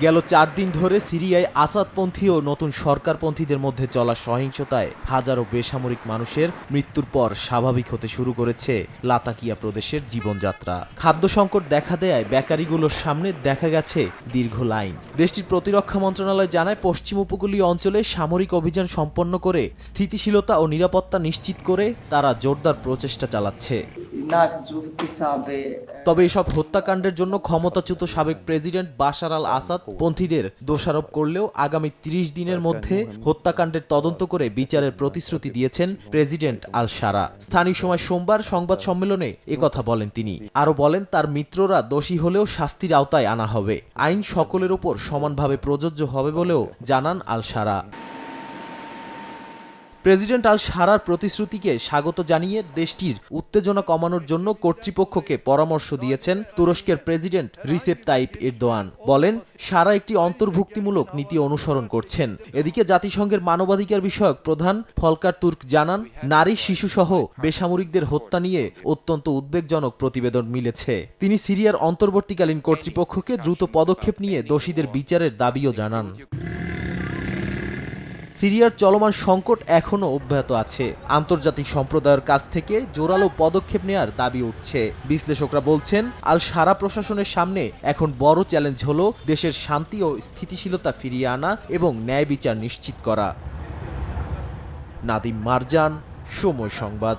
গেল ৪ দিন ধরে সিরিয়ায় আসাদপন্থী ও নতুন সরকারপন্থীদের মধ্যে চলা সহিংসতায় হাজারো বেসামরিক মানুষের মৃত্যুর পর স্বাভাবিক হতে শুরু করেছে লাতাকিয়া প্রদেশের জীবনযাত্রা। খাদ্য সংকট দেখা দেয়ায় বেকারিগুলোর সামনে দেখা গেছে দীর্ঘ লাইন। দেশটির প্রতিরক্ষা মন্ত্রণালয় জানায়, পশ্চিম উপকূলীয় অঞ্চলে সামরিক অভিযান সম্পন্ন করে স্থিতিশীলতা ও নিরাপত্তা নিশ্চিত করে তারা জোরদার প্রচেষ্টা চালাচ্ছে। তবে এসব হত্যাকাণ্ডের জন্য ক্ষমতাচ্যুত সাবেক প্রেসিডেন্ট বাশার আল আসাদ পন্থীদের দোষারোপ করলেও আগামী ৩০ দিনের মধ্যে হত্যাকাণ্ডের তদন্ত করে বিচারের প্রতিশ্রুতি দিয়েছেন প্রেসিডেন্ট আল শারা। স্থানীয় সময় সোমবার সংবাদ সম্মেলনে একথা বলেন তিনি। আরও বলেন, তার মিত্ররা দোষী হলেও শাস্তির আওতায় আনা হবে। আইন সকলের ওপর সমানভাবে প্রযোজ্য হবে বলেও জানান আল শারা। প্রেসিডেন্ট আল শারার প্রতিশ্রুতিকে স্বাগত জানিয়ে দেশটির উত্তেজনা কমানোর জন্য কর্তৃপক্ষকে পরামর্শ দিয়েছেন তুরস্কের প্রেসিডেন্ট রিসেপ তাইপ এরদোয়ান। বলেন, শারা একটি অন্তর্ভুক্তিমূলক নীতি অনুসরণ করছেন। এদিকে জাতিসংঘের মানবাধিকার বিষয়ক প্রধান ফলকার তুর্ক জানান, নারী শিশুসহ বেসামরিকদের হত্যা নিয়ে অত্যন্ত উদ্বেগজনক প্রতিবেদন মিলেছে। তিনি সিরিয়ার অন্তর্বর্তীকালীন কর্তৃপক্ষকে দ্রুত পদক্ষেপ নিয়ে দোষীদের বিচারের দাবিও জানান। সিরিয়ার চলমান সংকট এখনও অব্যাহত আছে। আন্তর্জাতিক সম্প্রদায়ের কাছ থেকে জোরালো পদক্ষেপ নেয়ার দাবি উঠছে। বিশ্লেষকরা বলছেন, আল শারা প্রশাসনের সামনে এখন বড় চ্যালেঞ্জ হলো দেশের শান্তি ও স্থিতিশীলতা ফিরিয়ে আনা এবং ন্যায় বিচার নিশ্চিত করা। নাদিম মারজান, সময় সংবাদ।